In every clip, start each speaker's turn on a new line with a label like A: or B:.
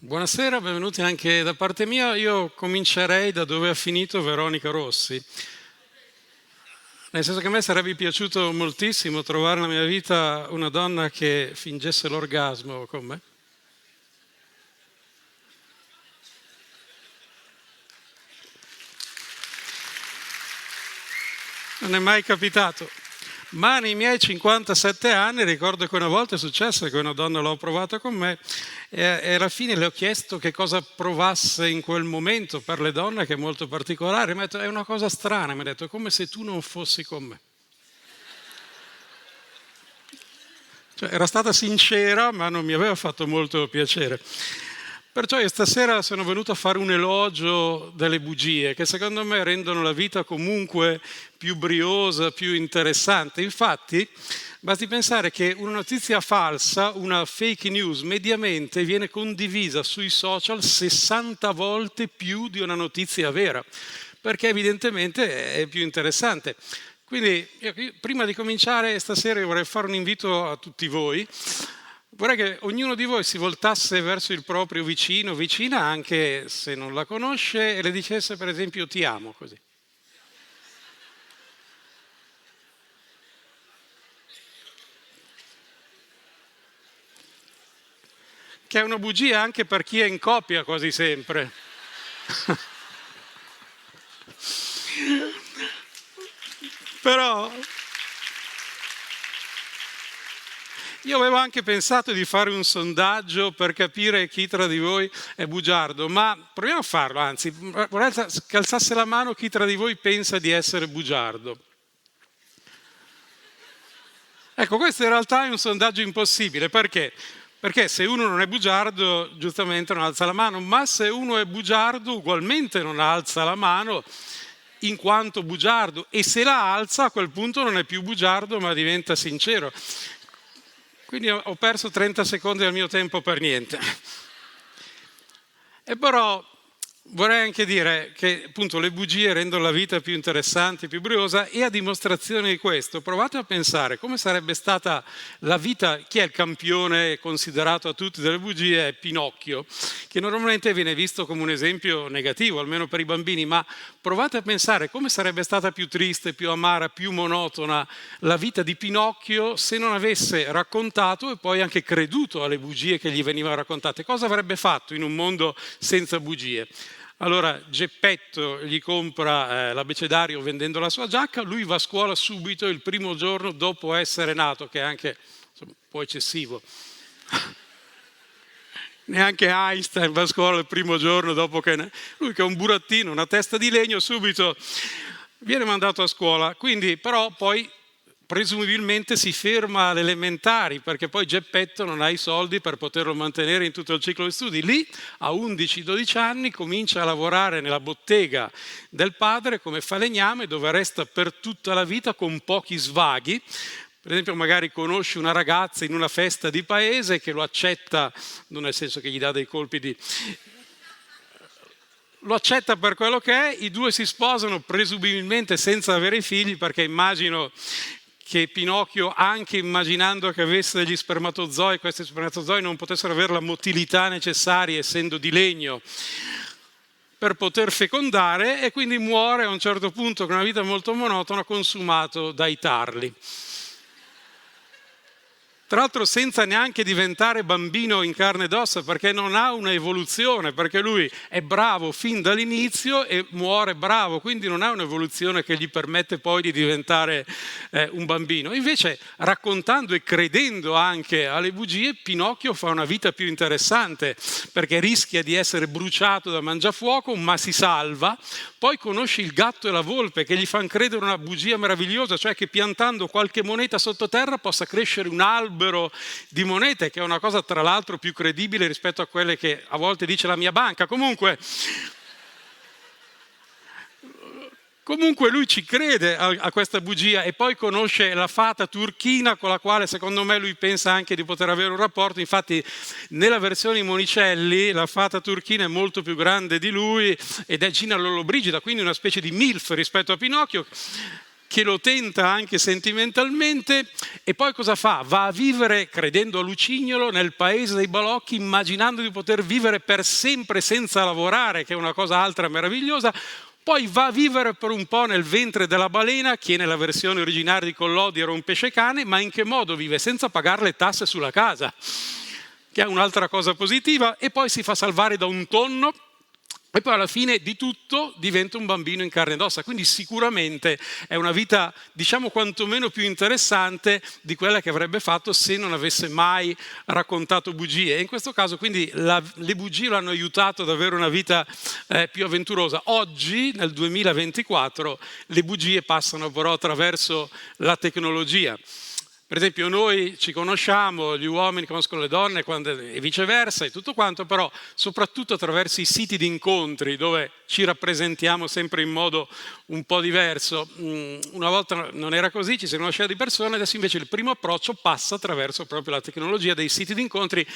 A: Buonasera, benvenuti anche da parte mia. Io comincerei da dove ha finito Veronica Rossi. Nel senso che a me sarebbe piaciuto moltissimo trovare nella mia vita una donna che fingesse l'orgasmo con me. Non è mai capitato. Ma nei miei 57 anni ricordo che una volta è successo che una donna l'ho provata con me e alla fine le ho chiesto che cosa provasse in quel momento per le donne, che è molto particolare. Mi ha detto, è una cosa strana, mi ha detto, è come se tu non fossi con me. Cioè, era stata sincera, ma non mi aveva fatto molto piacere. Perciò io stasera sono venuto a fare un elogio delle bugie, che secondo me rendono la vita comunque più briosa, più interessante. Infatti, basti pensare che una notizia falsa, una fake news, mediamente viene condivisa sui social 60 volte più di una notizia vera, perché evidentemente è più interessante. Quindi, prima di cominciare stasera, io vorrei fare un invito a tutti voi. Vorrei che ognuno di voi si voltasse verso il proprio vicino, vicina, anche se non la conosce, e le dicesse per esempio ti amo, così. Che è una bugia anche per chi è in coppia quasi sempre. Però io avevo anche pensato di fare un sondaggio per capire chi tra di voi è bugiardo, ma proviamo a farlo, anzi, vorrei che alzasse la mano chi tra di voi pensa di essere bugiardo. Ecco, questo in realtà è un sondaggio impossibile, perché? Perché se uno non è bugiardo, giustamente non alza la mano, ma se uno è bugiardo, ugualmente non alza la mano in quanto bugiardo, e se la alza a quel punto non è più bugiardo, ma diventa sincero. Quindi ho perso 30 secondi del mio tempo per niente. E però vorrei anche dire che appunto le bugie rendono la vita più interessante, più briosa, e a dimostrazione di questo provate a pensare come sarebbe stata la vita. Chi è il campione considerato a tutti delle bugie? È Pinocchio, che normalmente viene visto come un esempio negativo, almeno per i bambini, ma provate a pensare come sarebbe stata più triste, più amara, più monotona la vita di Pinocchio se non avesse raccontato e poi anche creduto alle bugie che gli venivano raccontate. Cosa avrebbe fatto in un mondo senza bugie? Allora Geppetto gli compra l'abecedario vendendo la sua giacca, lui va a scuola subito il primo giorno dopo essere nato, che è anche insomma, un po' eccessivo. Neanche Einstein va a scuola il primo giorno dopo che... Lui che è un burattino, una testa di legno, subito viene mandato a scuola. Quindi però poi presumibilmente si ferma alle elementari, perché poi Geppetto non ha i soldi per poterlo mantenere in tutto il ciclo di studi. Lì a 11-12 anni comincia a lavorare nella bottega del padre come falegname, dove resta per tutta la vita con pochi svaghi. Per esempio magari conosce una ragazza in una festa di paese che lo accetta, non nel senso che gli dà dei colpi di... Lo accetta per quello che è, i due si sposano presumibilmente senza avere figli, perché immagino che Pinocchio, anche immaginando che avesse degli spermatozoi, questi spermatozoi non potessero avere la motilità necessaria, essendo di legno, per poter fecondare, e quindi muore a un certo punto con una vita molto monotona, consumato dai tarli. Tra l'altro senza neanche diventare bambino in carne ed ossa, perché non ha una evoluzione, perché lui è bravo fin dall'inizio e muore bravo, quindi non ha un'evoluzione che gli permette poi di diventare un bambino. Invece, raccontando e credendo anche alle bugie, Pinocchio fa una vita più interessante, perché rischia di essere bruciato da mangiafuoco, ma si salva. Poi conosce il gatto e la volpe che gli fanno credere una bugia meravigliosa, cioè che piantando qualche moneta sottoterra possa crescere un albero di monete, che è una cosa tra l'altro più credibile rispetto a quelle che a volte dice la mia banca. Comunque lui ci crede a questa bugia, e poi conosce la fata turchina con la quale secondo me lui pensa anche di poter avere un rapporto. Infatti nella versione di Monicelli la fata turchina è molto più grande di lui ed è Gina Lollobrigida, quindi una specie di MILF rispetto a Pinocchio. che lo tenta anche sentimentalmente, e poi cosa fa? Va a vivere, credendo a Lucignolo, nel paese dei balocchi, immaginando di poter vivere per sempre senza lavorare, che è una cosa altra meravigliosa. Poi va a vivere per un po' nel ventre della balena, che nella versione originaria di Collodi era un pesce cane, ma in che modo vive? Senza pagare le tasse sulla casa, che è un'altra cosa positiva, e poi si fa salvare da un tonno, e poi alla fine di tutto diventa un bambino in carne ed ossa. Quindi sicuramente è una vita, diciamo, quantomeno più interessante di quella che avrebbe fatto se non avesse mai raccontato bugie. E in questo caso quindi le bugie lo hanno aiutato ad avere una vita più avventurosa. Oggi, nel 2024, le bugie passano però attraverso la tecnologia. Per esempio noi ci conosciamo, gli uomini conoscono le donne e viceversa e tutto quanto, però soprattutto attraverso i siti di incontri dove ci rappresentiamo sempre in modo un po' diverso. Una volta non era così, ci si conosceva di persona, adesso invece il primo approccio passa attraverso proprio la tecnologia dei siti di incontri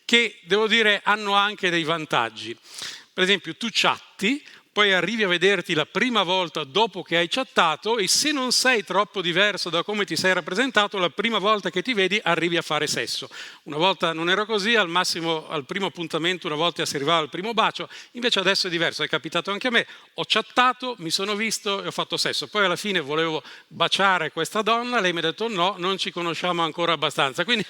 A: che, devo dire, hanno anche dei vantaggi. Per esempio tu chatti, poi arrivi a vederti la prima volta dopo che hai chattato e se non sei troppo diverso da come ti sei rappresentato, la prima volta che ti vedi arrivi a fare sesso. Una volta non era così, al massimo al primo appuntamento una volta si arrivava al primo bacio, invece adesso è diverso, è capitato anche a me, ho chattato, mi sono visto e ho fatto sesso. Poi alla fine volevo baciare questa donna, lei mi ha detto no, non ci conosciamo ancora abbastanza. Quindi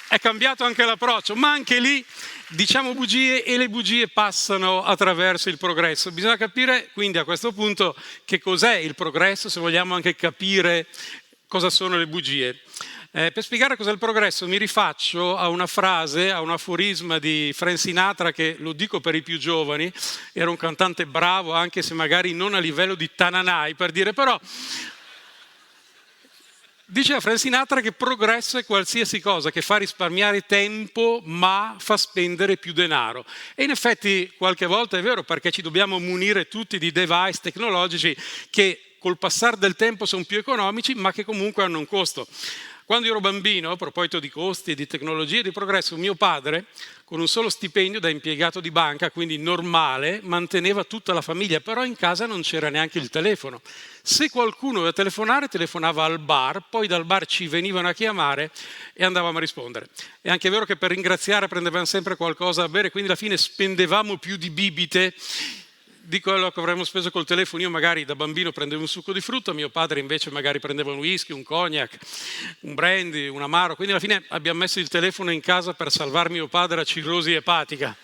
A: è cambiato anche l'approccio, ma anche lì diciamo bugie e le bugie passano attraverso il progresso. Bisogna capire quindi a questo punto che cos'è il progresso, se vogliamo anche capire cosa sono le bugie. Per spiegare cos'è il progresso mi rifaccio a una frase, a un aforisma di Frank Sinatra, che lo dico per i più giovani, era un cantante bravo anche se magari non a livello di Tananai, per dire, però diceva Frank Sinatra che progresso è qualsiasi cosa che fa risparmiare tempo ma fa spendere più denaro. E in effetti qualche volta è vero, perché ci dobbiamo munire tutti di device tecnologici che col passare del tempo sono più economici ma che comunque hanno un costo. Quando ero bambino, a proposito di costi, di tecnologie e di progresso, mio padre, con un solo stipendio da impiegato di banca, quindi normale, manteneva tutta la famiglia, però in casa non c'era neanche il telefono. Se qualcuno doveva telefonare, telefonava al bar, poi dal bar ci venivano a chiamare e andavamo a rispondere. È anche vero che per ringraziare prendevamo sempre qualcosa da bere, quindi alla fine spendevamo più di bibite di quello che avremmo speso col telefono. Io magari da bambino prendevo un succo di frutta, mio padre invece magari prendeva un whisky, un cognac, un brandy, un amaro. Quindi alla fine abbiamo messo il telefono in casa per salvare mio padre da cirrosi epatica.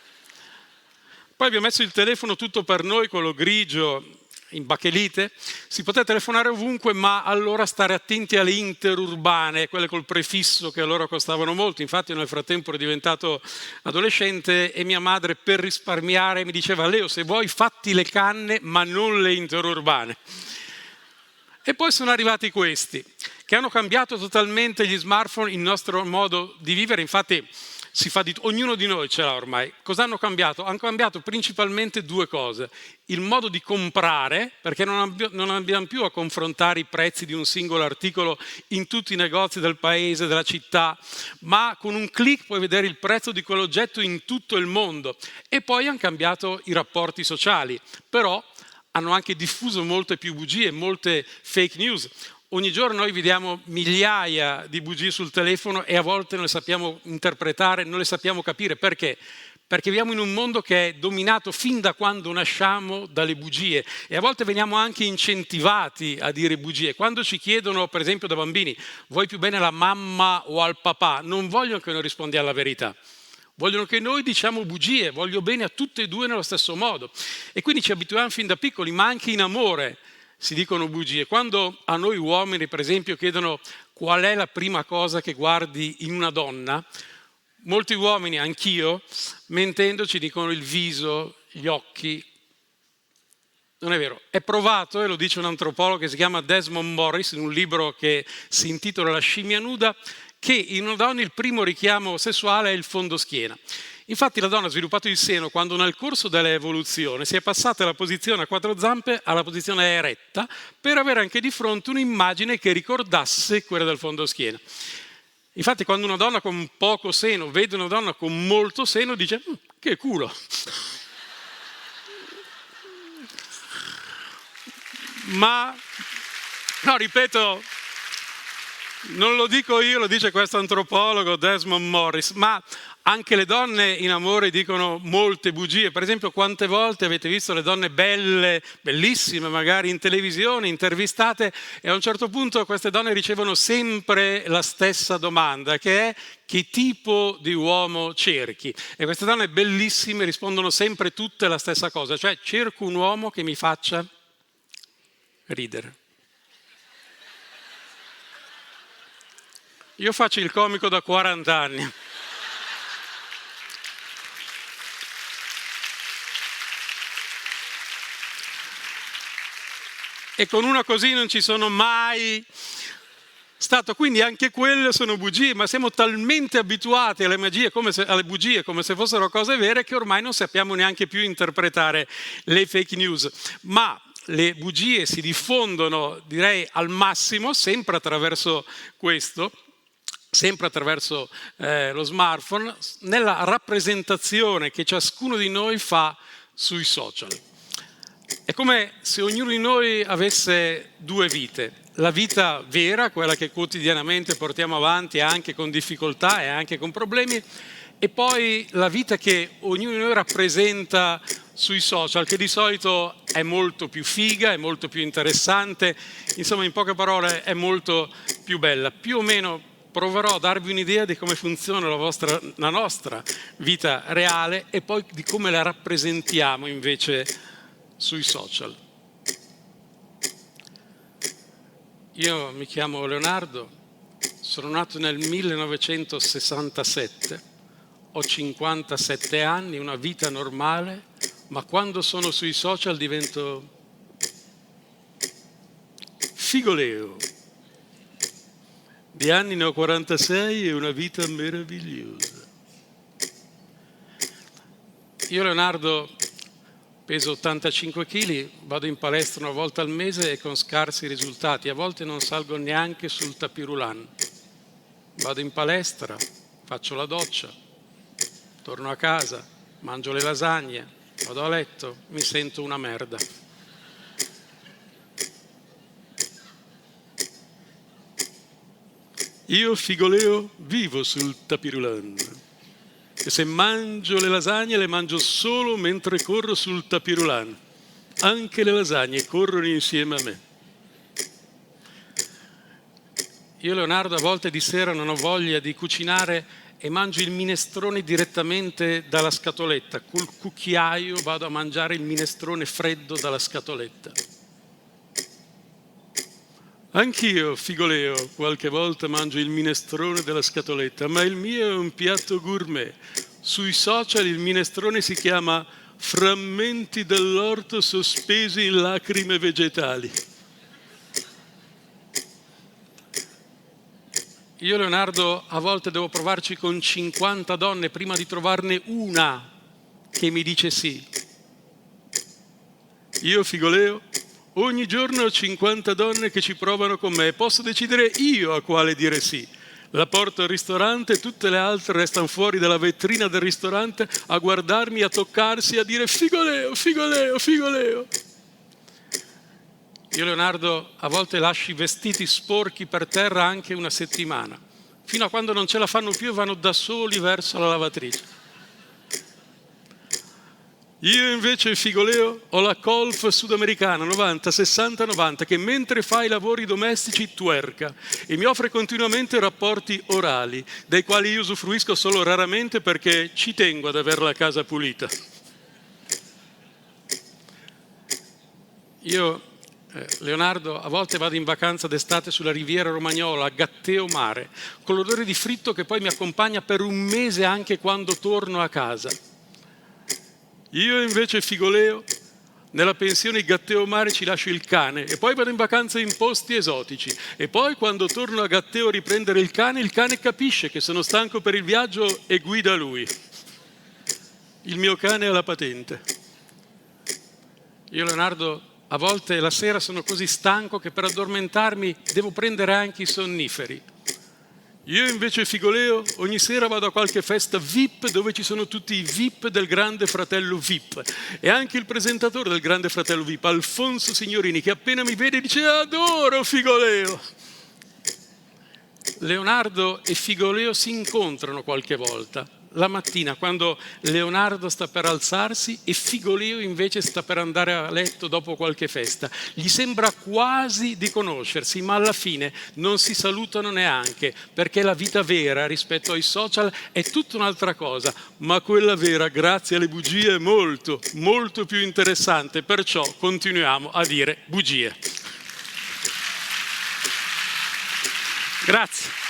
A: Poi abbiamo messo il telefono tutto per noi, quello grigio, in bachelite. Si poteva telefonare ovunque, ma allora stare attenti alle interurbane, quelle col prefisso che allora costavano molto. Infatti nel frattempo ero diventato adolescente e mia madre, per risparmiare, mi diceva: Leo, se vuoi fatti le canne ma non le interurbane. E poi sono arrivati questi che hanno cambiato totalmente gli smartphone, il nostro modo di vivere. Infatti ognuno di noi ce l'ha ormai. Cosa hanno cambiato? Hanno cambiato principalmente due cose. Il modo di comprare, perché non abbiamo più a confrontare i prezzi di un singolo articolo in tutti i negozi del paese, della città, ma con un click puoi vedere il prezzo di quell'oggetto in tutto il mondo. E poi hanno cambiato i rapporti sociali, però hanno anche diffuso molte più bugie, molte fake news. Ogni giorno noi vediamo migliaia di bugie sul telefono e a volte non le sappiamo interpretare, non le sappiamo capire. Perché? Perché viviamo in un mondo che è dominato fin da quando nasciamo dalle bugie e a volte veniamo anche incentivati a dire bugie. Quando ci chiedono, per esempio da bambini, vuoi più bene alla mamma o al papà? Non vogliono che noi rispondiamo la verità. Vogliono che noi diciamo bugie, voglio bene a tutte e due nello stesso modo. E quindi ci abituiamo fin da piccoli, ma anche in amore si dicono bugie. Quando a noi uomini, per esempio, chiedono qual è la prima cosa che guardi in una donna, molti uomini, anch'io, mentendo, ci dicono il viso, gli occhi. Non è vero, è provato, e lo dice un antropologo che si chiama Desmond Morris, in un libro che si intitola La scimmia nuda, che in una donna il primo richiamo sessuale è il fondoschiena. Infatti la donna ha sviluppato il seno quando nel corso dell'evoluzione si è passata dalla posizione a quattro zampe alla posizione eretta per avere anche di fronte un'immagine che ricordasse quella del fondoschiena. Infatti quando una donna con poco seno vede una donna con molto seno dice che culo. Ma, no, ripeto, non lo dico io, lo dice questo antropologo Desmond Morris, ma anche le donne in amore dicono molte bugie. Per esempio, quante volte avete visto le donne belle, bellissime, magari in televisione, intervistate, e a un certo punto queste donne ricevono sempre la stessa domanda, che è: che tipo di uomo cerchi? E queste donne bellissime rispondono sempre tutte la stessa cosa, cioè: cerco un uomo che mi faccia ridere. Io faccio il comico da 40 anni. E con una così non ci sono mai stato, quindi anche quelle sono bugie, ma siamo talmente abituati alle bugie come se fossero cose vere, che ormai non sappiamo neanche più interpretare le fake news. Ma le bugie si diffondono, direi, al massimo, sempre attraverso questo, sempre attraverso lo smartphone, nella rappresentazione che ciascuno di noi fa sui social. È come se ognuno di noi avesse due vite: la vita vera, quella che quotidianamente portiamo avanti anche con difficoltà e anche con problemi, e poi la vita che ognuno di noi rappresenta sui social, che di solito è molto più figa, è molto più interessante, insomma, in poche parole, è molto più bella. Più o meno proverò a darvi un'idea di come funziona la nostra vita reale e poi di come la rappresentiamo invece sui social. Io mi chiamo Leonardo, sono nato nel 1967, ho 57 anni, una vita normale, ma quando sono sui social divento figoleo. Di anni ne ho 46 e una vita meravigliosa. Io, Leonardo, peso 85 kg, vado in palestra una volta al mese e con scarsi risultati. A volte non salgo neanche sul tapirulan. Vado in palestra, faccio la doccia, torno a casa, mangio le lasagne, vado a letto, mi sento una merda. Io, figoleo, vivo sul tapirulan. E se mangio le lasagne, le mangio solo mentre corro sul tapirulan. Anche le lasagne corrono insieme a me. Io, Leonardo, a volte di sera non ho voglia di cucinare e mangio il minestrone direttamente dalla scatoletta. Col cucchiaio vado a mangiare il minestrone freddo dalla scatoletta. Anch'io, figoleo, qualche volta mangio il minestrone della scatoletta, ma il mio è un piatto gourmet. Sui social il minestrone si chiama frammenti dell'orto sospesi in lacrime vegetali. Io, Leonardo, a volte devo provarci con 50 donne prima di trovarne una che mi dice sì. Io, figoleo, ogni giorno ho 50 donne che ci provano con me e posso decidere io a quale dire sì. La porto al ristorante e tutte le altre restano fuori dalla vetrina del ristorante a guardarmi, a toccarsi, a dire figoleo, figoleo, figoleo. Io, Leonardo, a volte lascio i vestiti sporchi per terra anche una settimana, fino a quando non ce la fanno più e vanno da soli verso la lavatrice. Io invece, figoleo, ho la colf sudamericana 90, 60, 90 che mentre fa i lavori domestici twerca e mi offre continuamente rapporti orali, dai quali io usufruisco solo raramente perché ci tengo ad avere la casa pulita. Io, Leonardo, a volte vado in vacanza d'estate sulla riviera romagnola, a Gatteo Mare, con l'odore di fritto che poi mi accompagna per un mese anche quando torno a casa. Io invece, figoleo, nella pensione Gatteo Mare ci lascio il cane e poi vado in vacanza in posti esotici e poi quando torno a Gatteo a riprendere il cane capisce che sono stanco per il viaggio e guida lui. Il mio cane ha la patente. Io, Leonardo, a volte la sera sono così stanco che per addormentarmi devo prendere anche i sonniferi. Io invece, Figoleo, ogni sera vado a qualche festa VIP dove ci sono tutti i VIP del Grande Fratello VIP e anche il presentatore del Grande Fratello VIP, Alfonso Signorini, che appena mi vede dice adoro Figoleo. Leonardo e Figoleo si incontrano qualche volta, la mattina quando Leonardo sta per alzarsi e Figoleo invece sta per andare a letto dopo qualche festa. Gli sembra quasi di conoscersi, ma alla fine non si salutano neanche, perché la vita vera rispetto ai social è tutta un'altra cosa, ma quella vera, grazie alle bugie, è molto, molto più interessante, perciò continuiamo a dire bugie. Grazie.